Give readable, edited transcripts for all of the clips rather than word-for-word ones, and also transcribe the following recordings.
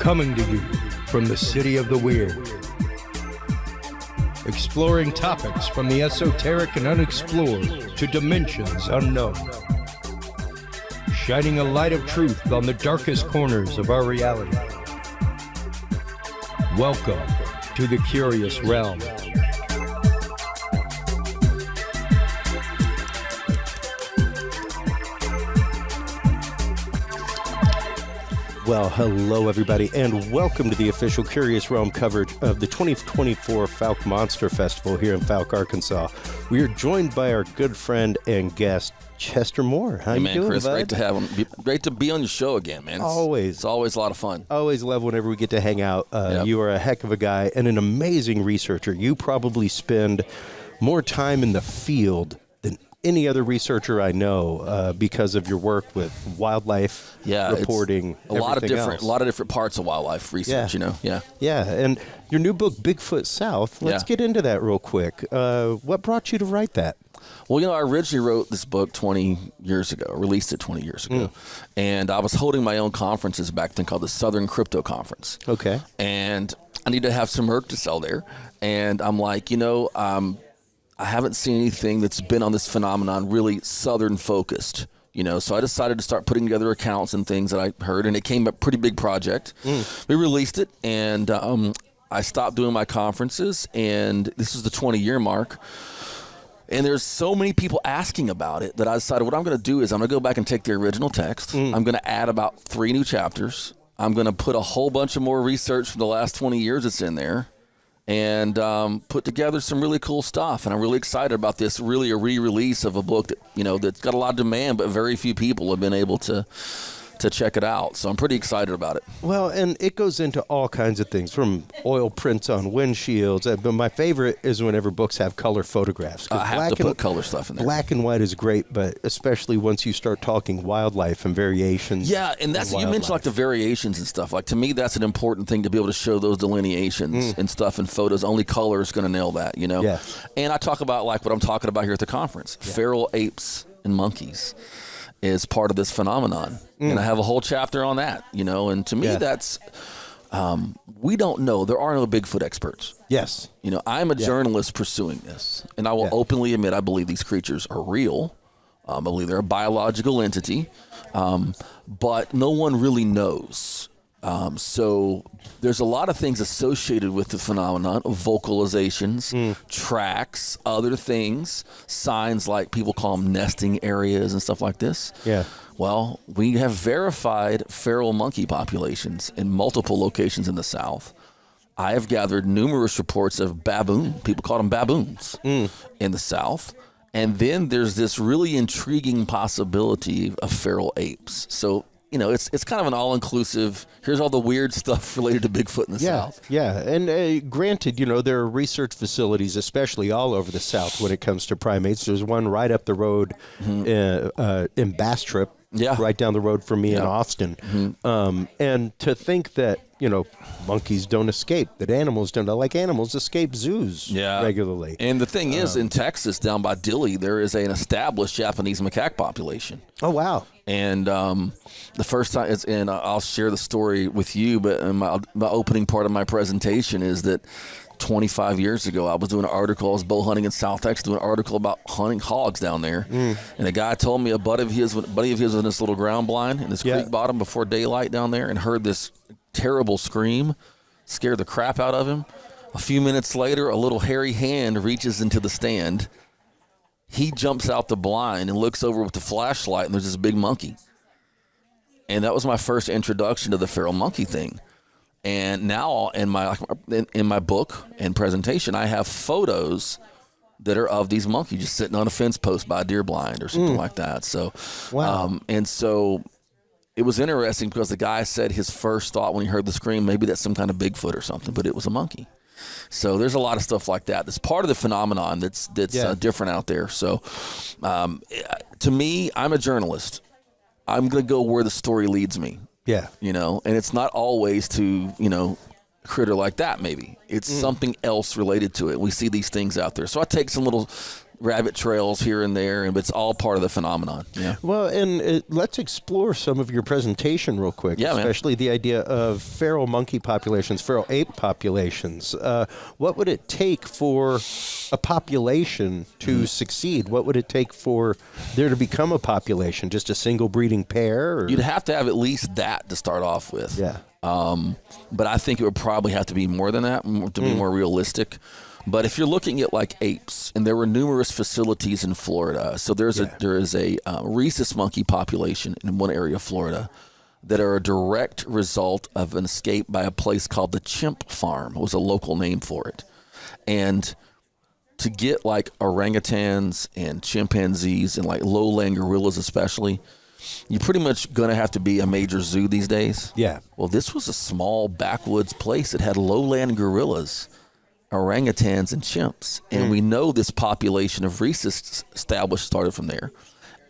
Coming to you from the city of the weird. Exploring topics from the esoteric and unexplored to dimensions unknown. Shining a light of truth on the darkest corners of our reality. Welcome to the Curious Realm. Well, hello everybody, and welcome to the official Curious Realm coverage of the 2024 Fouke Monster Festival here in Fouke, Arkansas. We are joined by our good friend and guest, Chester Moore. How you doing, Chris? bud? Great to have him. Great to be on your show again, man. It's always a lot of fun. Always love whenever we get to hang out. Yep. You are a heck of a guy and an amazing researcher. You probably spend more time in the field than any other researcher I know because of your work with wildlife reporting. A lot of different parts of wildlife research. Yeah. And your new book, Bigfoot South. Let's get into that real quick. What brought you to write that? Well, I originally wrote this book 20 years ago, released it 20 years ago, and I was holding my own conferences back then called the Southern Crypto Conference. Okay. And I need to have some merch to sell there, and I'm like, I haven't seen anything that's been on this phenomenon really Southern focused, so I decided to start putting together accounts and things that I heard, and it came a pretty big project. We released it, and I stopped doing my conferences, and this is the 20-year mark. And there's so many people asking about it that I decided what I'm going to do is I'm going to go back and take the original text. I'm going to add about 3 new chapters. I'm going to put a whole bunch of more research from the last 20 years that's in there and put together some really cool stuff. And I'm really excited about this, really a re-release of a book that, that's got a lot of demand, but very few people have been able to check it out. So I'm pretty excited about it. Well, and it goes into all kinds of things, from oil prints on windshields. But my favorite is whenever books have color photographs. I have to put color stuff in there. Black and white is great, but especially once you start talking wildlife and variations. Yeah, and that's you mentioned like the variations and stuff. Like to me, that's an important thing to be able to show those delineations and stuff in photos. Only color is going to nail that, Yeah. And I talk about like what I'm talking about here at the conference: feral apes and monkeys is part of this phenomenon. And I have a whole chapter on that, and to me that's, we don't know. There are no Bigfoot experts. Yes. I'm a journalist pursuing this, and I will openly admit I believe these creatures are real. I believe they're a biological entity, but no one really knows. So there's a lot of things associated with the phenomenon of vocalizations, tracks, other things, signs like people call them nesting areas and stuff like this. Yeah. Well, we have verified feral monkey populations in multiple locations in the South. I have gathered numerous reports of people call them baboons in the South. And then there's this really intriguing possibility of feral apes. So it's kind of an all-inclusive, here's all the weird stuff related to Bigfoot in the South. Yeah, and granted, there are research facilities, especially all over the South when it comes to primates. There's one right up the road in Bastrop, right down the road from me in Austin. And to think that, monkeys don't escape, that animals don't, like animals escape zoos regularly. And the thing is, in Texas, down by Dilley, there is an established Japanese macaque population. Oh, wow. And the first time, I'll share the story with you, but my opening part of my presentation is that 25 years ago, I was doing an article, I was bow hunting in South Texas, doing an article about hunting hogs down there. And a guy told me a buddy of his was in this little ground blind in this creek bottom before daylight down there and heard this terrible scream, scared the crap out of him. A few minutes later, a little hairy hand reaches into the stand. He jumps out the blind and looks over with the flashlight, and there's this big monkey. And that was my first introduction to the feral monkey thing. And now in my book and presentation, I have photos that are of these monkeys just sitting on a fence post by a deer blind or something like that. So, and so it was interesting because the guy said his first thought when he heard the scream, maybe that's some kind of Bigfoot or something, but it was a monkey. So there's a lot of stuff like that. That's part of the phenomenon that's different out there. So to me, I'm a journalist. I'm going to go where the story leads me. Yeah. And it's not always to, a critter like that maybe. It's something else related to it. We see these things out there. So I take some little rabbit trails here and there, and it's all part of the phenomenon. Yeah. Well, and let's explore some of your presentation real quick, especially the idea of feral monkey populations, feral ape populations. What would it take for a population to succeed? What would it take for there to become a population? Just a single breeding pair? Or? You'd have to have at least that to start off with. Yeah. But I think it would probably have to be more than that to be more realistic. But if you're looking at like apes, and there were numerous facilities in Florida, so there is a rhesus monkey population in one area of Florida that are a direct result of an escape by a place called the Chimp Farm. It was a local name for it. And to get like orangutans and chimpanzees and like lowland gorillas especially, you're pretty much going to have to be a major zoo these days. Yeah. Well, this was a small backwoods place that had lowland gorillas, orangutans, and chimps. And we know this population of rhesus established started from there.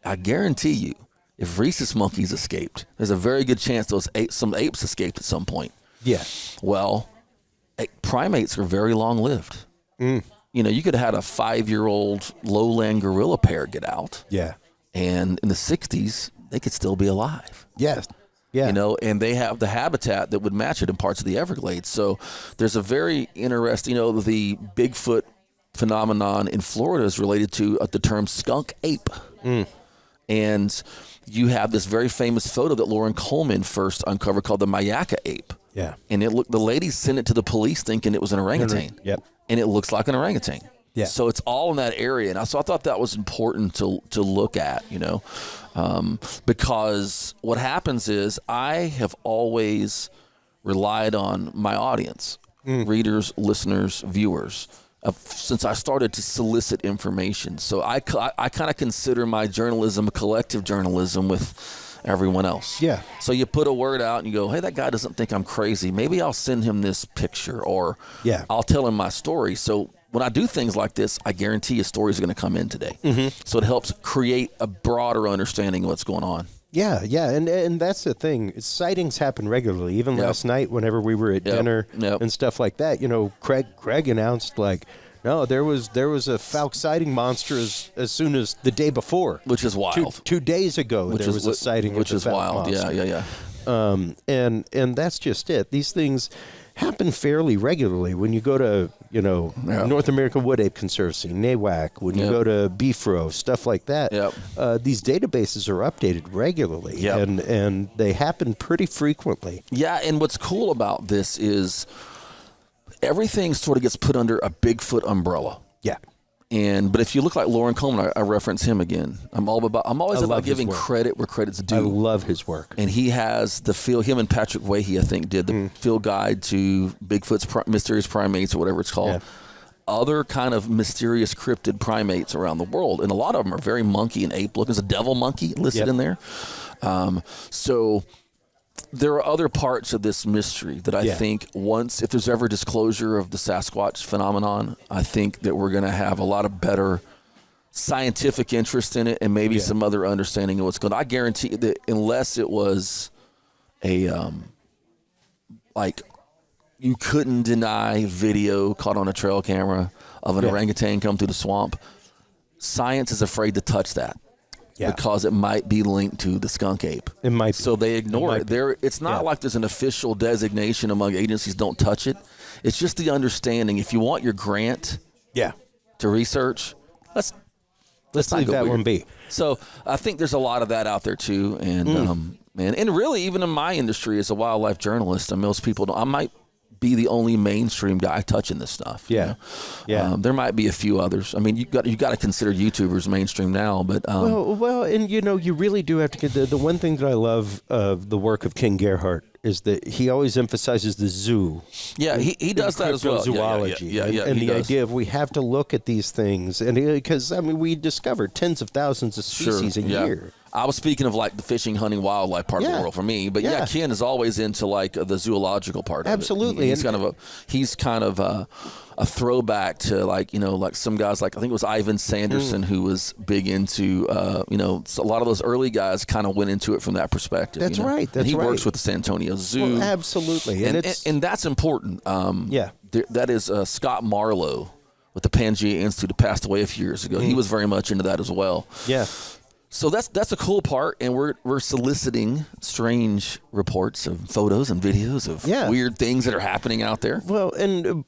I guarantee you, if rhesus monkeys escaped, there's a very good chance some apes escaped at some point. Yeah. Well, primates are very long-lived. You know, you could have had a 5-year-old lowland gorilla pair get out. Yeah. And in the 60s, they could still be alive. Yes. Yeah. You know, and they have the habitat that would match it in parts of the Everglades. So there's a very interesting, you know, the Bigfoot phenomenon in Florida is related to the term skunk ape. And you have this very famous photo that Lauren Coleman first uncovered called the Mayaka ape. Yeah. And the ladies sent it to the police thinking it was an orangutan. Yep. And it looks like an orangutan. Yeah. So it's all in that area. And so I thought that was important to look at, you know, because what happens is I have always relied on my audience, readers, listeners, viewers, since I started to solicit information. So I kind of consider my journalism a collective journalism with everyone else. Yeah. So you put a word out and you go, hey, that guy doesn't think I'm crazy. Maybe I'll send him this picture, or I'll tell him my story. So when I do things like this, I guarantee a story is going to come in today. So it helps create a broader understanding of what's going on. Yeah, yeah, and that's the thing. Sightings happen regularly. Even last night, whenever we were at dinner and stuff like that, you know, Craig announced like, no, there was a Fouke sighting monster as soon as the day before, which is wild. 2 days ago, there was a sighting, which is wild. Monster. Yeah. And that's just it. These things happen fairly regularly. When you go to, you know, North American Wood Ape Conservancy, NAWAC, when you go to BFRO, stuff like that, these databases are updated regularly, and they happen pretty frequently. Yeah, and what's cool about this is everything sort of gets put under a Bigfoot umbrella. Yeah. But if you look like Lauren Coleman, I reference him again. I'm always about giving credit where credit's due. I love his work. And he has him and Patrick Wahey, I think, did the field guide to Bigfoot's mysterious primates, or whatever it's called. Other kind of mysterious cryptid primates around the world. And a lot of them are very monkey and ape looking. There's a devil monkey listed in there. So there are other parts of this mystery that I think if there's ever disclosure of the Sasquatch phenomenon, I think that we're going to have a lot of better scientific interest in it, and maybe some other understanding of what's going on. I guarantee that unless it was like you couldn't deny video caught on a trail camera of an orangutan come through the swamp, science is afraid to touch that. Because it might be linked to the skunk ape. It might. So they ignore it. It's not like there's an official designation among agencies, don't touch it. It's just the understanding. If you want your grant to research, let's leave that one be. So I think there's a lot of that out there too. And and really, even in my industry as a wildlife journalist, and most people don't, I might be the only mainstream guy touching this stuff. There might be a few others. I mean, you got to consider YouTubers mainstream now, but well, and you know, you really do have to get the one thing that I love of the work of King Gerhardt is that he always emphasizes the zoo. Yeah, he does that as well. Zoology, and the idea of we have to look at these things, and because I mean, we discover tens of thousands of species a year. I was speaking of like the fishing, hunting, wildlife part of the world for me, but Ken is always into like the zoological part. Absolutely, of it. He's kind of a throwback to like, you know, like some guys like I think it was Ivan Sanderson who was big into you know, so a lot of those early guys kind of went into it from that perspective. That's right. He works with the San Antonio Zoo. Well, absolutely, and that's important. That is Scott Marlowe with the Pangea Institute, who passed away a few years ago. He was very much into that as well. Yeah. So that's a cool part, and we're soliciting strange reports of photos and videos of weird things that are happening out there. Well, and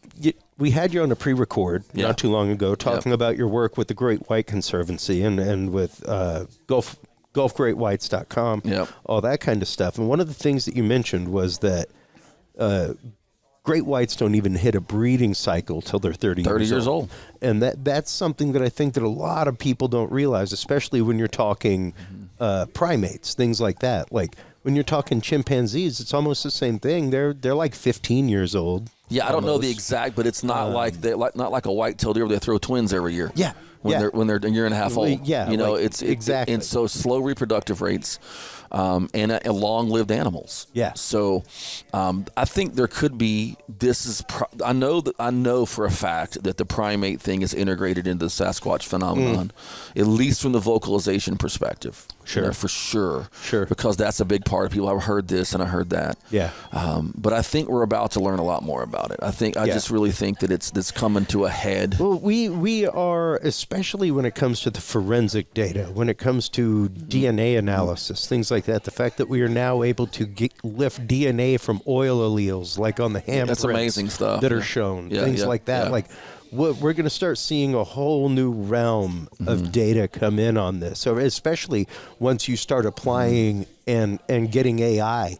we had you on a pre-record not too long ago talking about your work with the Great White Conservancy and with GulfGreatWhites.com, all that kind of stuff. And one of the things that you mentioned was that great whites don't even hit a breeding cycle till they're 30 years old. And that's something that I think that a lot of people don't realize, especially when you're talking primates, things like that. Like when you're talking chimpanzees, it's almost the same thing. They're like 15 years old. Yeah, I don't know the exact, but it's not not like a white-tailed deer where they throw twins every year. Yeah. When they're a year and a half old. Yeah, you know, like, it's exactly. And so slow reproductive rates, and long-lived animals. Yeah. So, I think there could be. I know for a fact that the primate thing is integrated into the Sasquatch phenomenon, at least from the vocalization perspective. Sure. You know, for sure. Sure. Because that's a big part of people. I've heard this and I heard that. Yeah. But I think we're about to learn a lot more about it. I just really think that it's coming to a head. Well, we are, especially when it comes to the forensic data, when it comes to DNA analysis, things like that, the fact that we are now able to lift DNA from oil alleles, like on the handprints. That's amazing stuff. That are shown, things like that. Yeah. Like, we're going to start seeing a whole new realm of data come in on this. So especially once you start applying and getting AI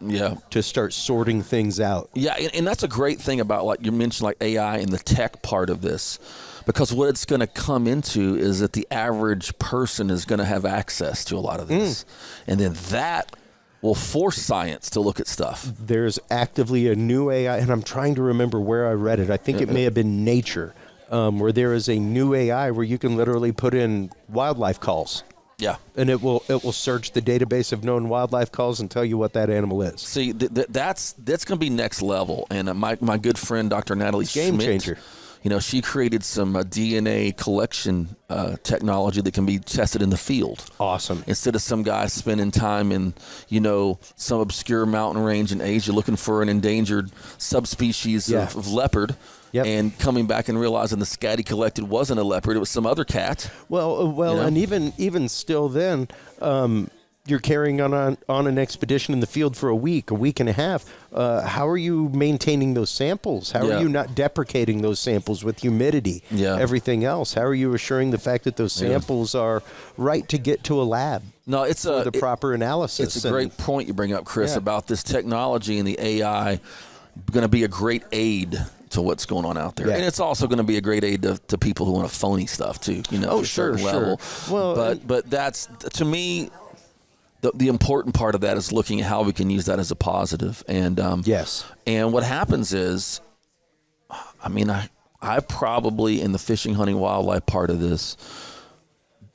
to start sorting things out. Yeah, and that's a great thing about, like you mentioned, like AI and the tech part of this. Because what it's going to come into is that the average person is going to have access to a lot of this. And then that will force science to look at stuff. There's actively a new AI, and I'm trying to remember where I read it. I think it may have been Nature. Where there is a new AI where you can literally put in wildlife calls. Yeah. And it will search the database of known wildlife calls and tell you what that animal is. See, that's going to be next level. And my good friend, Dr. Natalie Game Schmidt, changer. You know, she created some DNA collection technology that can be tested in the field. Awesome. Instead of some guy spending time in, some obscure mountain range in Asia looking for an endangered subspecies of leopard. Yep. And coming back and realizing the scat he collected wasn't a leopard, it was some other cat. Well, and even still then, you're carrying on an expedition in the field for a week and a half. How are you maintaining those samples? How are you not deprecating those samples with humidity? Everything else. How are you assuring the fact that those samples are right to get to a lab? No, it's the proper analysis. It's a great point you bring up, Chris, about this technology and the AI going to be a great aid to what's going on out there. And it's also going to be a great aid to people who want to phony stuff too, to a certain level. Well, but that's, to me, the important part of that is looking at how we can use that as a positive. And and what happens is, I probably, in the fishing, hunting, wildlife part of this,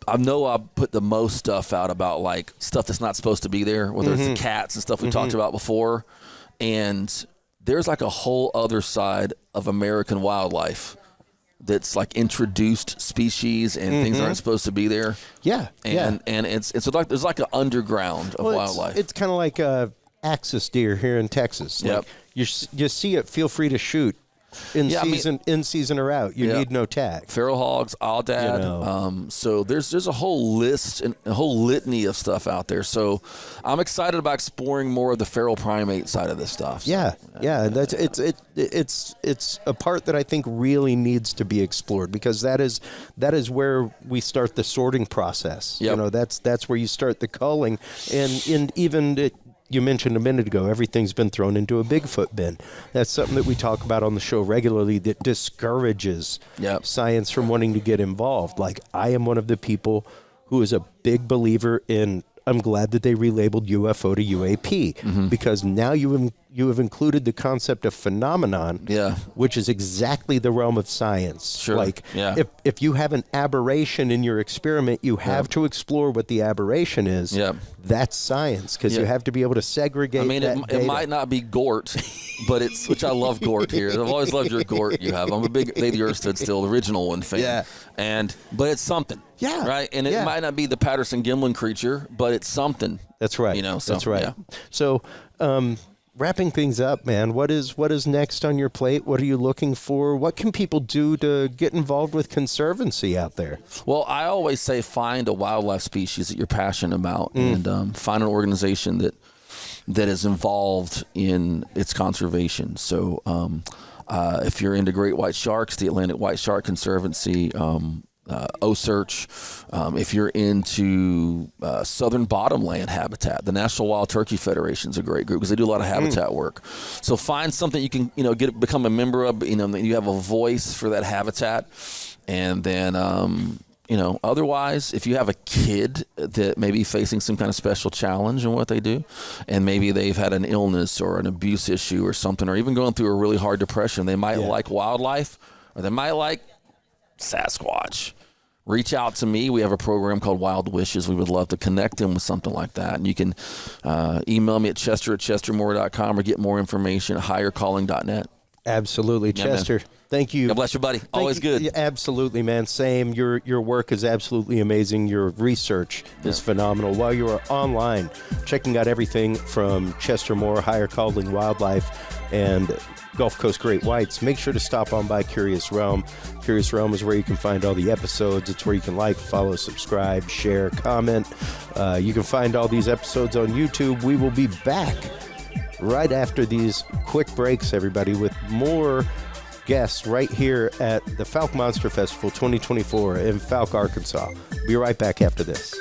I know I put the most stuff out about like stuff that's not supposed to be there, whether it's the cats and stuff we talked about before. And there's like a whole other side of American wildlife that's like introduced species and things aren't supposed to be there. Yeah. And it's like there's like an underground of wildlife. It's kind of like axis deer here in Texas. Like you see it, feel free to shoot. In season or out, you need no tag. Feral hogs, aoudad. So there's a whole list and a whole litany of stuff out there. So I'm excited about exploring more of the feral primate side of this stuff. So, that's it's a part that I think really needs to be explored, because that is where we start the sorting process. That's where you start the culling, and even you mentioned a minute ago, everything's been thrown into a Bigfoot bin. That's something that we talk about on the show regularly that discourages science from wanting to get involved. Like, I am one of the people who is a big believer in, I'm glad that they relabeled UFO to UAP, because now you have included the concept of phenomenon, which is exactly the realm of science. Sure. Like, if you have an aberration in your experiment, you have to explore what the aberration is. That's science, because you have to be able to segregate. It might not be Gort, but which I love Gort here. I've always loved your Gort you have. I'm a big Lady Earth Stood Still, the original one fan. But it's something. Right? And it might not be the Patterson Gimlin creature, but it's something. That's right. So, that's right. So, wrapping things up, man, what is next on your plate? What are you looking for? What can people do to get involved with conservancy out there? Well, I always say find a wildlife species that you're passionate about, and find an organization that is involved in its conservation. So if you're into great white sharks, the Atlantic White Shark Conservancy, OSearch. If you're into southern bottomland habitat, the National Wild Turkey Federation is a great group because they do a lot of habitat work. So find something you can, become a member of. That you have a voice for that habitat, and then otherwise, if you have a kid that may be facing some kind of special challenge in what they do, and maybe they've had an illness or an abuse issue or something, or even going through a really hard depression, they might like wildlife, or they might like Sasquatch. Reach out to me. We have a program called Wild Wishes. We would love to connect them with something like that. And you can email me at chester@chestermore.com or get more information at highercalling.net. Absolutely. Yeah, Chester, man. Thank you. God bless you, buddy. Always good. Absolutely, man. Same. Your work is absolutely amazing. Your research is phenomenal. While you are online, checking out everything from Chester Moore, Higher Calling Wildlife, and Gulf Coast Great Whites, make sure to stop on by Curious Realm. Curious Realm is where you can find all the episodes. It's where you can like, follow, subscribe, share, comment. You can find all these episodes on YouTube. We will be back right after these quick breaks, everybody, with more guests right here at the Fouke Monster Festival 2024 in Fouke, Arkansas. Be right back after this.